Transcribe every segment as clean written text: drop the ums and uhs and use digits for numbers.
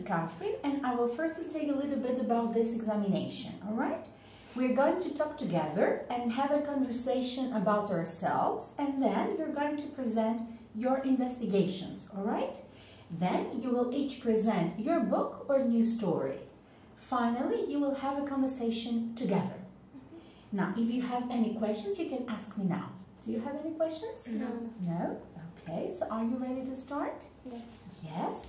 Catherine, and I will firstly tell you a little bit about this examination, all right? We're going to talk together and have a conversation about ourselves, and then you're going to present your investigations, all right? Then you will each present your book or news story. Finally, you will have a conversation together. Now, if you have any questions, you can ask me now. Do you have any questions? No. No? Okay, so are you ready to start? Yes. Yes.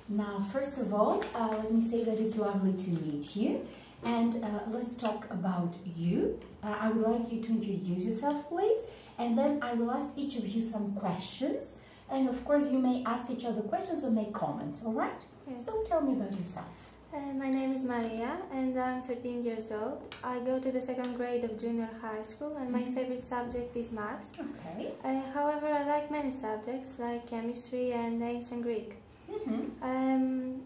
Now, first of all, let me say that it's lovely to meet you. And let's talk about you. I would like you to introduce yourself, please. And then I will ask each of you some questions. And of course, you may ask each other questions or make comments, all right? Yes. So tell me about yourself. My name is Maria and I'm 13 years old. I go to the second grade of junior high school and my favorite subject is maths. Okay. However, I like many subjects like chemistry and ancient Greek.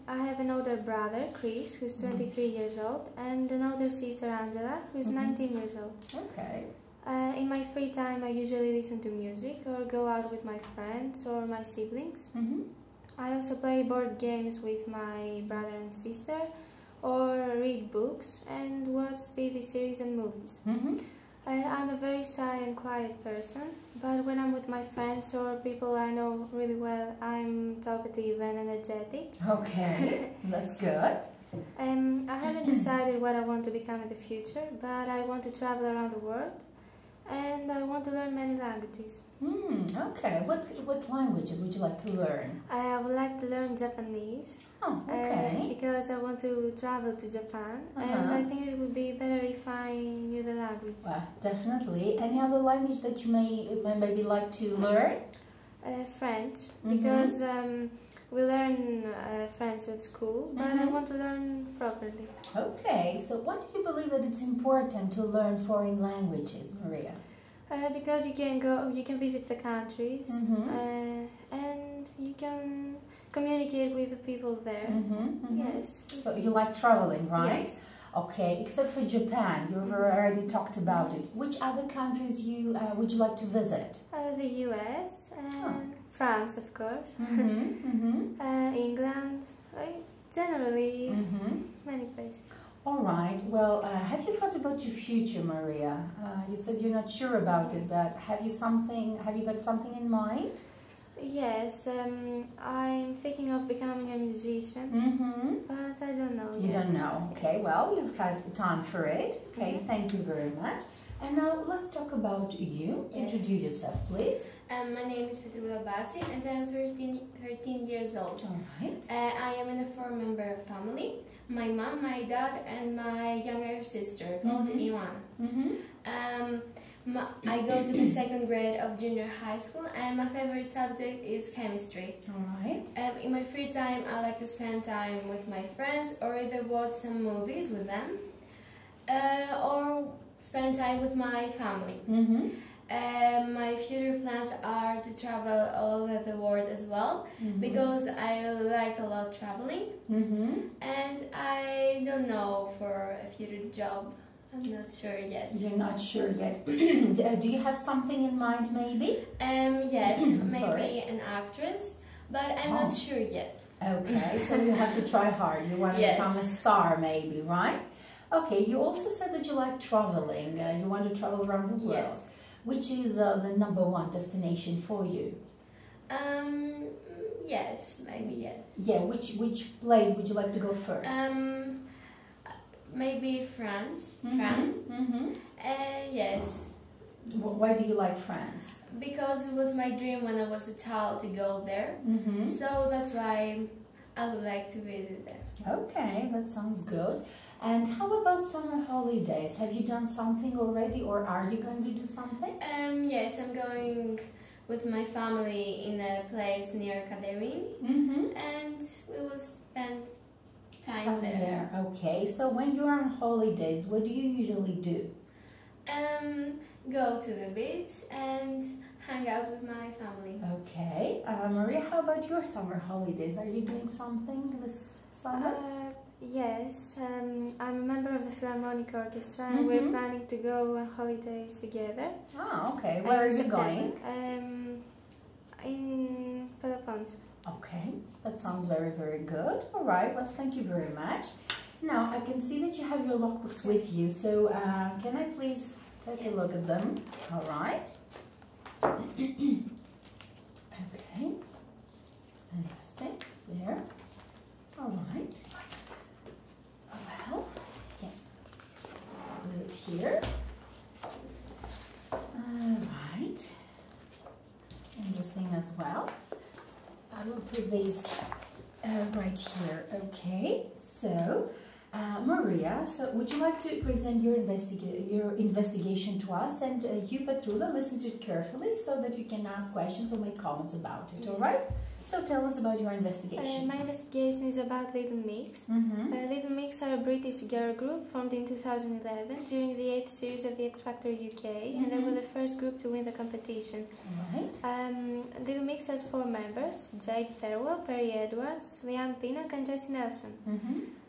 I have an older brother, Chris, who's 23 years old, and an older sister, Angela, who's 19 years old. Okay. In my free time, I usually listen to music or go out with my friends or my siblings. I also play board games with my brother and sister, or read books and watch TV series and movies. I'm a very shy and quiet person, but when I'm with my friends or people I know really well, I'm talkative and energetic. Okay, that's good. I haven't decided what I want to become in the future, but I want to travel around the world and I want to learn many languages. Okay, what languages would you like to learn? I would like to learn Japanese. Oh, okay. Because I want to travel to Japan, and I think it would be better if I knew the language. Well, definitely. Any other language that you may maybe like to learn? French, because we learn French at school, but I want to learn properly. Okay, so why do you believe that it's important to learn foreign languages, Maria? Because you can visit the countries, and you can communicate with the people there. Yes. So you like traveling, right? Yes. Okay, except for Japan, you've already talked about it. Which other countries would you like to visit? The US and France, of course. England, generally many places. All right. Well, have you thought about your future, Maria? You said you're not sure about it, but have you got something in mind? Yes, I'm thinking of becoming a musician, but I don't know You yet. don't know. Okay, Yes. well, you've had time for it. Okay, thank you very much. And now let's talk about you. Yes. Introduce yourself, please. My name is Petrula Bazzi and I'm 13 years old. All right. I am in a four-member family. My mom, my dad, and my younger sister called Iwan. I go to the second grade of junior high school and my favorite subject is chemistry. All right. In my free time, I like to spend time with my friends or either watch some movies with them or spend time with my family. My future plans are to travel all over the world as well because I like a lot traveling and I don't know for a future job. I'm not sure yet. You're not sure yet. Do you have something in mind, maybe? Yes, Sorry. maybe an actress, but I'm not sure yet. Okay, so you have to try hard. You want to Yes. become a star, maybe, right? Okay, you also said that you like traveling. You want to travel around the world. Yes. Which is the #1 destination for you? Yes, maybe yes. Yeah, which place would you like to go first? Maybe France. Yes. Why do you like France? Because it was my dream when I was a child to go there. So that's why I would like to visit there. Okay, that sounds good. And how about summer holidays? Have you done something already, or are you going to do something? Yes, I'm going with my family in a place near Kaderini, and we will spend time there. Okay, so when you are on holidays, what do you usually do? Go to the beach and hang out with my family. Okay, Maria, how about your summer holidays? Are you doing something this summer? Yes, I'm a member of the Philharmonic Orchestra and we're planning to go on holiday together. Oh, okay. Where are you going? In Peloponnesus. Okay, that sounds very, very good. All right, well, thank you very much. Now, I can see that you have your logbooks with you, so can I please take a look at them? All right. Okay, fantastic. There. All right. Well, yeah. Do it here. All right. Interesting as well. I will put these right here. Okay, so Maria, so would you like to present your investigation to us, and you, Petrula, listen to it carefully so that you can ask questions or make comments about it. Yes. All right? So tell us about your investigation. My investigation is about Little Mix. Little Mix are a British girl group formed in 2011 during the 8th series of the X Factor UK, and they were the first group to win the competition. Right. Little Mix has 4 members: Jade Thirlwell, Perry Edwards, Leanne Pinnock, and Jessie Nelson.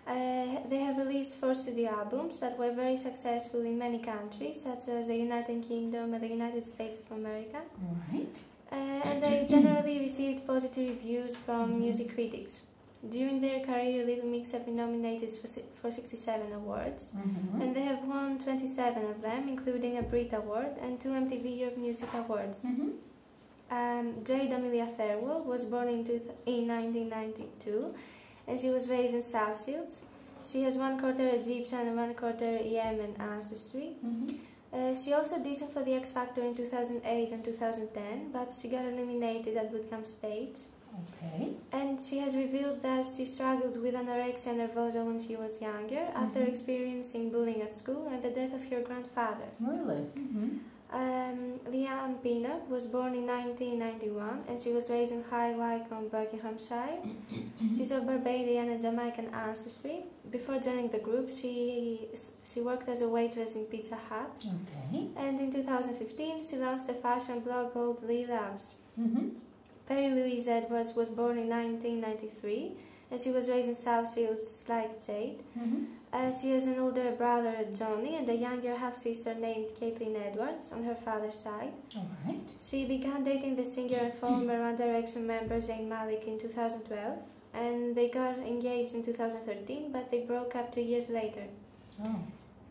They have released 4 studio albums that were very successful in many countries, such as the United Kingdom and the United States of America. Right. And they generally received positive reviews from music critics. During their career, Little Mix have been nominated for 67 awards, and they have won 27 of them, including a Brit Award and 2 MTV Europe Music Awards. Jade Amelia Thirlwell was born in 1992, and she was raised in South Shields. She has 1/4 Egyptian and 1/4 Yemen ancestry. She also auditioned for the X Factor in 2008 and 2010, but she got eliminated at bootcamp stage. Okay. And she has revealed that she struggled with anorexia nervosa when she was younger, after experiencing bullying at school and the death of her grandfather. Really? Leanne Pinnock was born in 1991, and she was raised in High Wycombe, Buckinghamshire. She's of Barbadian and Jamaican ancestry. Before joining the group, she worked as a waitress in Pizza Hut. Okay. And in 2015, she launched a fashion blog called Lee Loves. Perry Louise Edwards was born in 1993, and she was raised in South Shields like Jade. She has an older brother, Johnny, and a younger half-sister named Caitlin Edwards on her father's side. All right. She began dating the singer and former One Direction member Zayn Malik in 2012, and they got engaged in 2013, but they broke up 2 years later. Oh.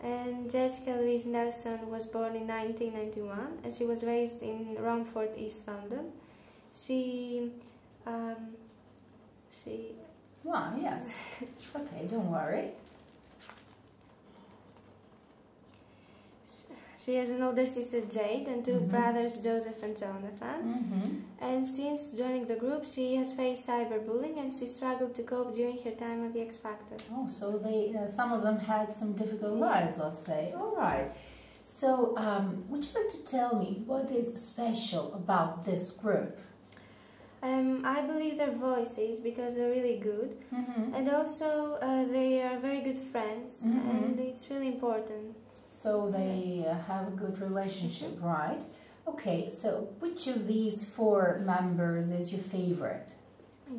And Jessica Louise Nelson was born in 1991, and she was raised in Romford, East London. Well, yes. It's okay, don't worry. She has an older sister, Jade, and 2 brothers, Joseph and Jonathan. And since joining the group, she has faced cyberbullying, and she struggled to cope during her time at the X Factor. Oh, so some of them had some difficult lives, let's say. All right. So, would you like to tell me what is special about this group? I believe their voices, because they're really good, and also they are very good friends, and it's really important. So they have a good relationship, right? Okay, so which of these 4 members is your favorite?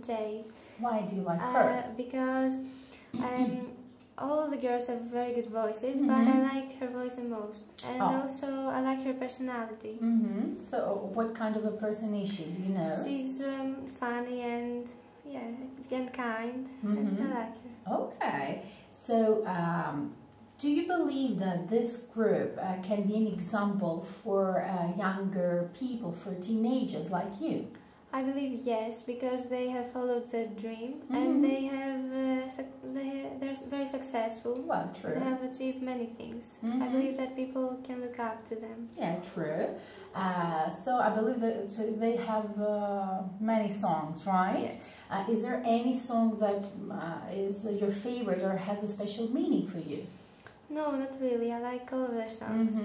Jade. Why do you like her? Because all the girls have very good voices, but I like her voice the most. And also I like her personality. So what kind of a person is she, do you know? She's funny and kind, and I like her. Okay, so do you believe that this group can be an example for younger people, for teenagers like you? I believe yes, because they have followed their dream, and they're very successful. Well, true. They have achieved many things. I believe that people can look up to them. Yeah, true. So I believe that they have many songs, right? Yes. Is there any song that is your favorite or has a special meaning for you? No, not really. I like all of their songs.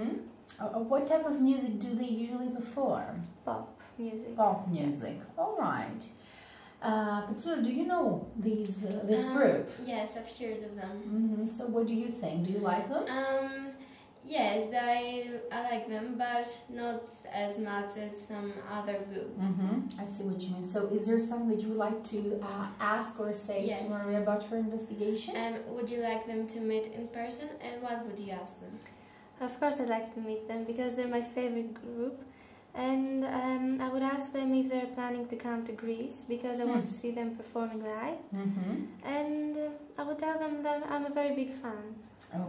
What type of music do they usually perform? Pop music. Pop music. All right. Petrula, do you know this group? Yes, I've heard of them. So what do you think? Do you like them? Yes, I like them, but not as much as some other group. I see what you mean. So is there something that you would like to ask or say to Maria about her investigation? Would you like them to meet in person, and what would you ask them? Of course I'd like to meet them, because they're my favorite group. And I would ask them if they're planning to come to Greece because I want to see them performing live. And I would tell them that I'm a very big fan.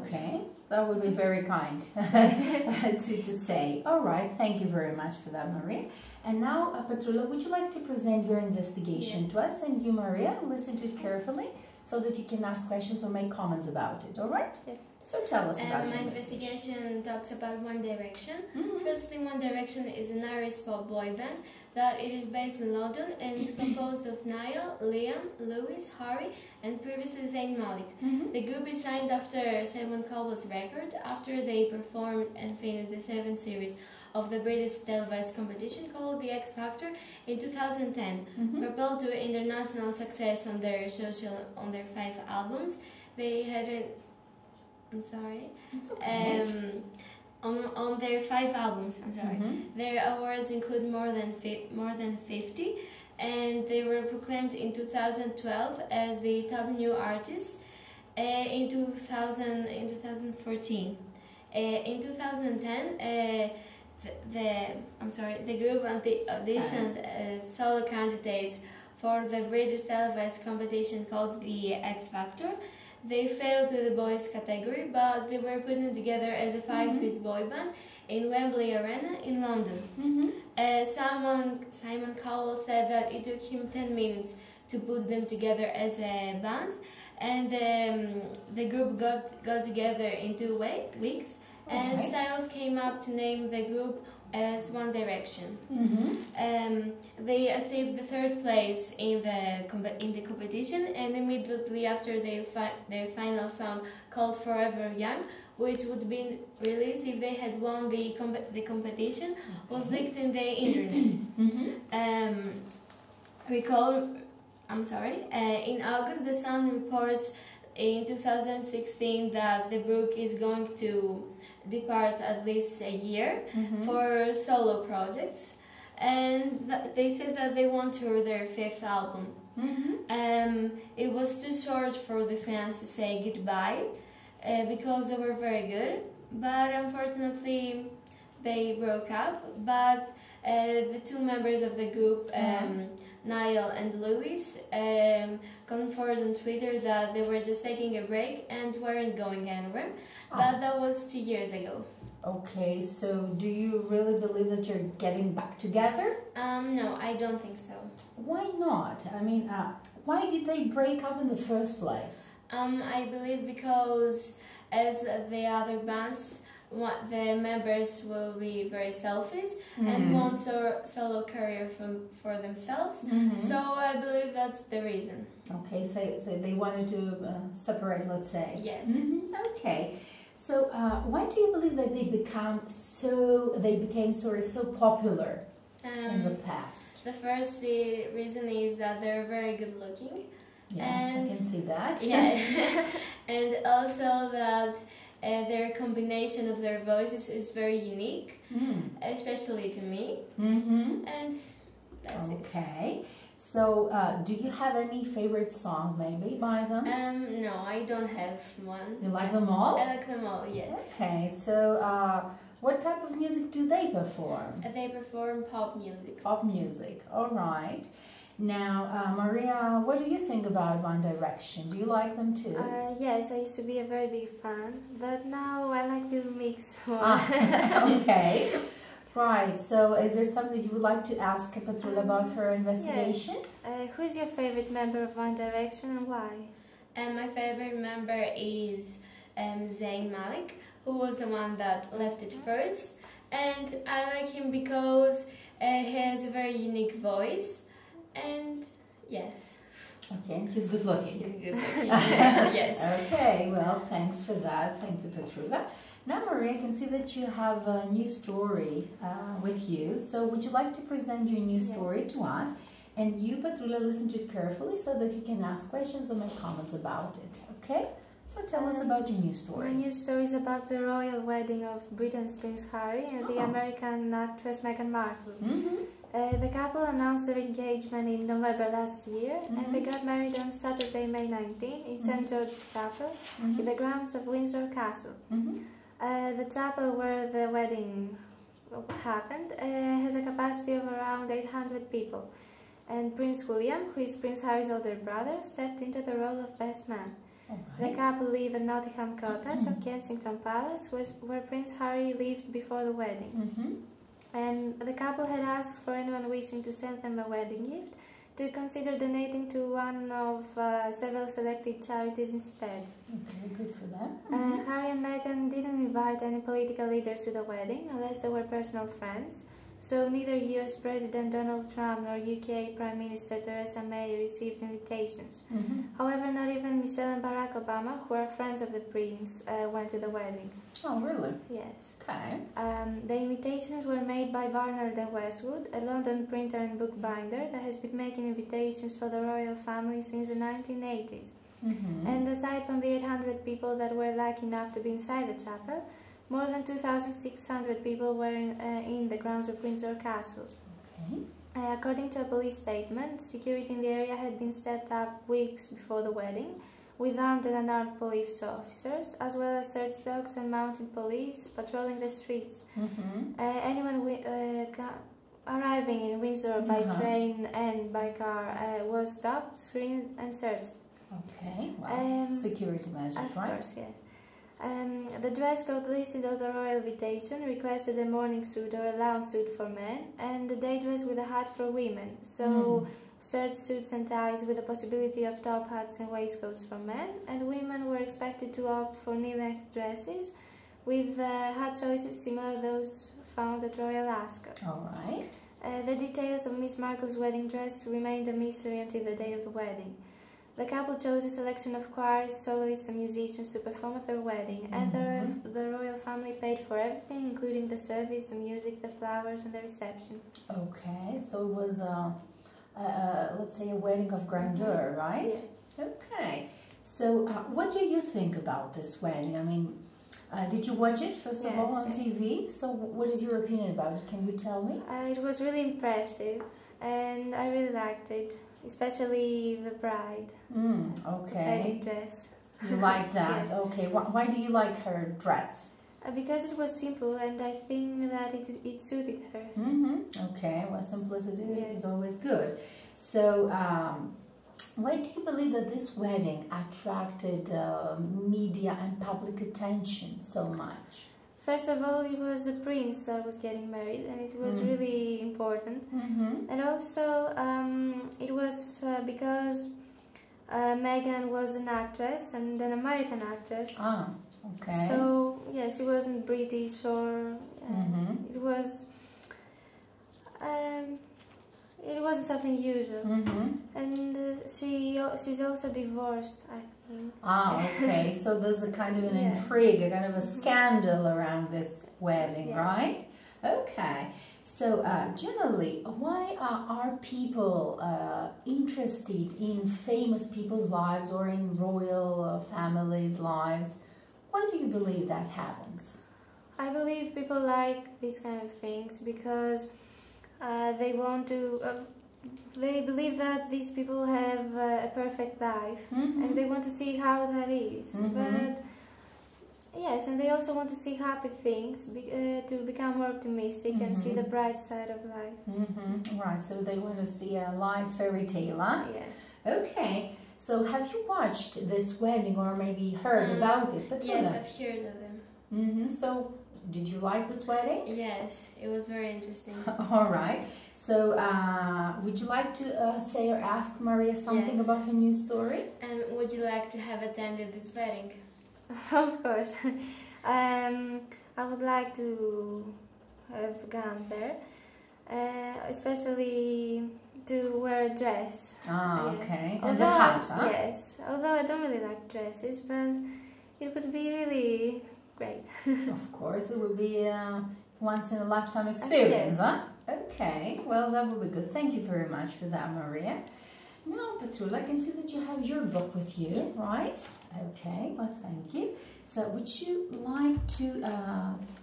Okay, that would be very kind to say. All right, thank you very much for that, Maria. And now, Petrula, would you like to present your investigation to us? And you, Maria, listen to it carefully so that you can ask questions or make comments about it, all right? Yes. So tell us about my your investigation talks about One Direction. Firstly, One Direction is an Irish pop boy band that it is based in London and is composed of Niall, Liam, Lewis, Harry and previously Zayn Malik. The group is signed after Simon Cowell's record after they performed and finished the 7th series of the British televised competition called The X Factor in 2010. Propelled to international success on their 5 albums, they had an on their 5 albums, their awards include more than 50, and they were proclaimed in 2012 as the top new artist. In 2014, in 2010, the group auditioned solo candidates for the British televised competition called The X Factor. They failed to the boys category, but they were put together as a 5-piece boy band in Wembley Arena in London. Simon Cowell said that it took him 10 minutes to put them together as a band, and the group got together in 2 weeks. And Styles came up to name the group as One Direction. They achieved the 3rd place in the competition, and immediately after their final song called Forever Young, which would be released if they had won the competition, was leaked in the internet. In August, The Sun reports in 2016 that the group is going to depart at least a year for solo projects, and they said that they want to tour their 5th album. It was too short for the fans to say goodbye because they were very good, but unfortunately they broke up. But the 2 members of the group, Niall and Lewis, confirmed on Twitter that they were just taking a break and weren't going anywhere. But that was 2 years ago. Okay, so do you really believe that you're getting back together? No, I don't think so. Why not? I mean, why did they break up in the first place? I believe because as the other bands, the members will be very selfish and want solo career for themselves. So I believe that's the reason. Okay, so they wanted to separate, let's say. Yes. Okay. So why do you believe that they became so popular in the past? The first reason is that they're very good looking. Yeah, I can see that. Yeah, and also that their combination of their voices is very unique, especially to me. And that's it. Okay. So, do you have any favorite song maybe by them? No, I don't have one. You like them all? I like them all, yes. Okay, so what type of music do they perform? They perform pop music. Pop music, all right. Now, Maria, what do you think about One Direction? Do you like them too? Yes, I used to be a very big fan, but now I like Little Mix more. Okay. Right, so is there something you would like to ask Petrula about her investigation? Yes. Who's your favorite member of One Direction and why? My favorite member is Zayn Malik, who was the one that left it first. And I like him because he has a very unique voice. And yes. Okay, and he's good looking. He's good looking. Yes. Okay, well, thanks for that. Thank you, Petrula. Now, Maria, I can see that you have a new story with you. So would you like to present your new story to us? And you, Petrula, listen to it carefully so that you can ask questions or make comments about it. Okay? So tell us about your new story. My new story is about the royal wedding of Britain's Prince Harry and the American actress Meghan Markle. The couple announced their engagement in November last year, and they got married on Saturday, May 19 in St. George's Chapel in the grounds of Windsor Castle. The chapel where the wedding happened has a capacity of around 800 people. And Prince William, who is Prince Harry's older brother, stepped into the role of best man. Right. The couple live at Nottingham Cottage at Kensington Palace, where Prince Harry lived before the wedding. And the couple had asked for anyone wishing to send them a wedding gift to consider donating to one of several selected charities instead. Okay, good for them. Harry and Meghan didn't invite any political leaders to the wedding unless they were personal friends. So neither US President Donald Trump nor UK Prime Minister Theresa May received invitations. However, not even Michelle and Barack Obama, who are friends of the Prince, went to the wedding. Oh, really? Yes. Okay. The invitations were made by Barnard and Westwood, a London printer and bookbinder that has been making invitations for the royal family since the 1980s. And aside from the 800 people that were lucky enough to be inside the chapel, more than 2,600 people were in the grounds of Windsor Castle. Okay. According to a police statement, security in the area had been stepped up weeks before the wedding, with armed and unarmed police officers, as well as search dogs and mounted police patrolling the streets. Anyone arriving in Windsor by train and by car was stopped, screened and searched. Okay, well, security measures, of right? Course, yes. The dress code listed on the royal invitation requested a morning suit or a lounge suit for men and a day dress with a hat for women. So shirts, suits and ties with the possibility of top hats and waistcoats for men, and women were expected to opt for knee-length dresses with hat choices similar to those found at Royal Ascot. All right. The details of Miss Markle's wedding dress remained a mystery until the day of the wedding. The couple chose a selection of choirs, soloists and musicians to perform at their wedding, and the royal family paid for everything, including the service, the music, the flowers and the reception. Okay, so it was, let's say, a wedding of grandeur, right? Yes. Okay, so what do you think about this wedding? I mean, did you watch it, first of all, on TV? So what is your opinion about it? Can you tell me? It was really impressive, and I really liked it. Especially the bride. Okay. The wedding dress. You like that? Yes. Okay. Why do you like her dress? Because it was simple, and I think that it suited her. Okay. Well, simplicity is always good. So, why do you believe that this wedding attracted media and public attention so much? First of all, it was a prince that was getting married, and it was really important. And also, it was because Meghan was an actress, and an American actress. Ah, okay. So, yeah, she wasn't British or... It was something usual. And she's also divorced, I think. Ah, okay. So there's a kind of an intrigue, a kind of a scandal around this wedding, right? Okay. So generally, why are people interested in famous people's lives or in royal families' lives? Why do you believe that happens? I believe people like these kind of things because they want to... they believe that these people have a perfect life and they want to see how that is. But yes, and they also want to see happy things to become more optimistic and see the bright side of life. Right, so they want to see a live fairy tale, huh? Yes. Okay, so have you watched this wedding or maybe heard about it? Yes, I've heard of them. So, did you like this wedding? Yes, it was very interesting. All right. So, would you like to say or ask Maria something about her new story? Would you like to have attended this wedding? Of course. I would like to have gone there, especially to wear a dress. Ah, yes. Okay. And a hat, huh? Yes, although I don't really like dresses, but it would be really great. Of course, it would be a once-in-a-lifetime experience, huh? Okay, well, that would be good. Thank you very much for that, Maria. Now, Petrula, I can see that you have your book with you, right? Okay, well, thank you. So, would you like to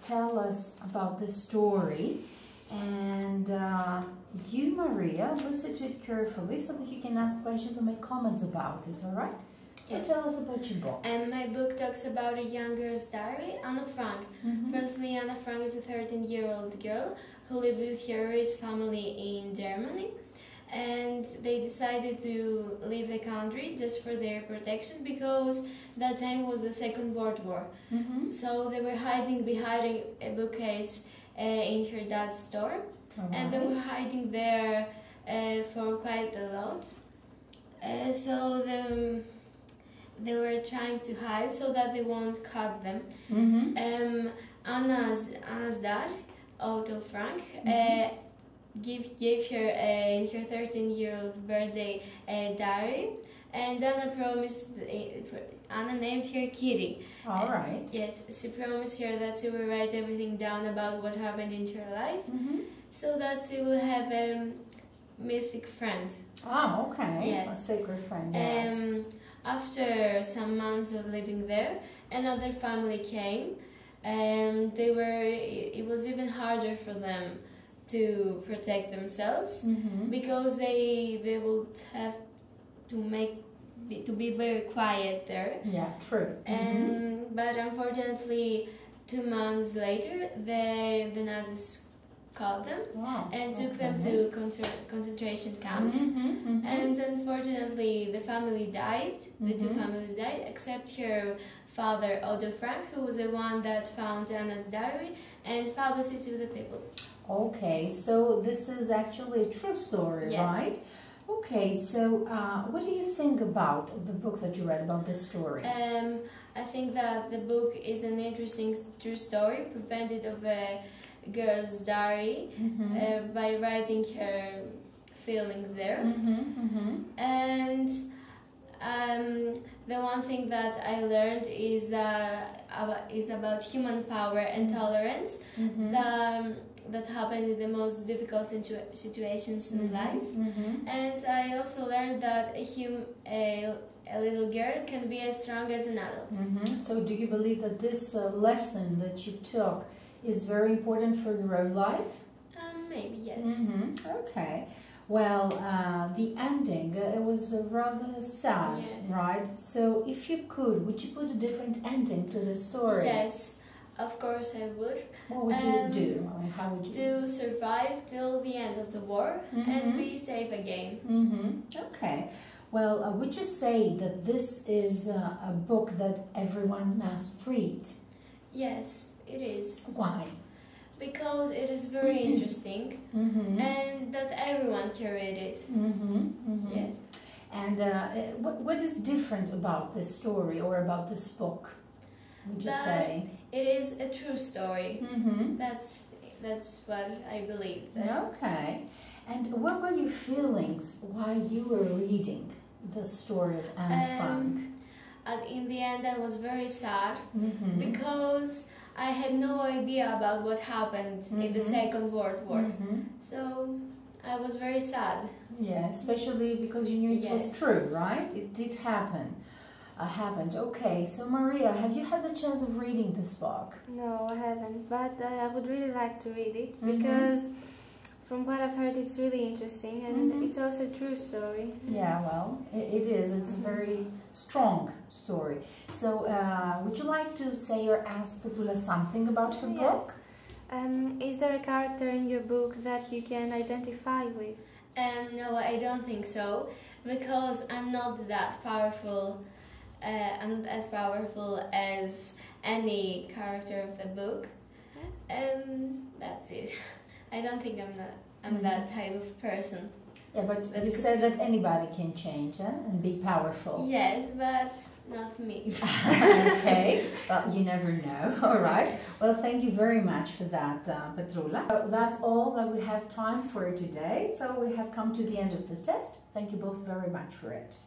tell us about the story? And you, Maria, listen to it carefully so that you can ask questions or make comments about it, all right? So tell us about your book. And my book talks about a young girl's diary, Anna Frank. Firstly, Anna Frank is a 13-year-old girl who lived with her rich family in Germany. And they decided to leave the country just for their protection, because that time was the Second World War. So they were hiding behind a bookcase in her dad's store. And they were hiding there for quite a lot. So they were trying to hide so that they won't catch them. Anna's dad, Otto Frank, gave her in her 13-year-old birthday a diary, and Anna named her Kitty. All right. Yes, she promised her that she will write everything down about what happened in her life, so that she will have a mystic friend. Oh, okay. Yes. A sacred friend, yes. After some months of living there, another family came, and it was even harder for them to protect themselves, because they would have to be very quiet there. Yeah, true. But unfortunately, 2 months later, the Nazis caught them and took them to concentration camps. And unfortunately, the family died. The two families died, except her father, Otto Frank, who was the one that found Anna's diary and published it to the people. Okay, so this is actually a true story, right? Okay, so what do you think about the book that you read, about this story? I think that the book is an interesting true story, prevented of a girl's diary by writing her feelings there. And the one thing that I learned is about human power and tolerance that happen in the most difficult situations in life. And I also learned that a little girl can be as strong as an adult. So do you believe that this lesson that you took is very important for your own life? Maybe, yes. Okay. Well, the ending, it was rather sad, right? So if you could, would you put a different ending to the story? Yes, of course I would. What would you do? How would you to survive till the end of the war and be safe again. Okay. Well, would you say that this is a book that everyone must read? Yes, it is. Why? Because it is very interesting and that everyone can read it. Yeah. And what is different about this story or about this book, would you say? It is a true story. That's what I believe. Okay. And what were your feelings while you were reading the story of Anna Frank? In the end, I was very sad because I had no idea about what happened in the Second World War. So I was very sad. Yeah, especially because you knew it was true, right? It did happen. Happened. Okay, so Maria, have you had the chance of reading this book? No, I haven't, but I would really like to read it because from what I've heard, it's really interesting and it's also a true story. Yeah, well, it is. It's a very strong story. So, would you like to say or ask Petrula something about her book? Is there a character in your book that you can identify with? No, I don't think so, because I'm not that powerful. I'm as powerful as any character of the book. That's it. I don't think I'm that type of person. Yeah, but you said that anybody can change and be powerful. Yes, but not me. Okay, well, you never know. All right. Well, thank you very much for that, Petrula. That's all that we have time for today. So we have come to the end of the test. Thank you both very much for it.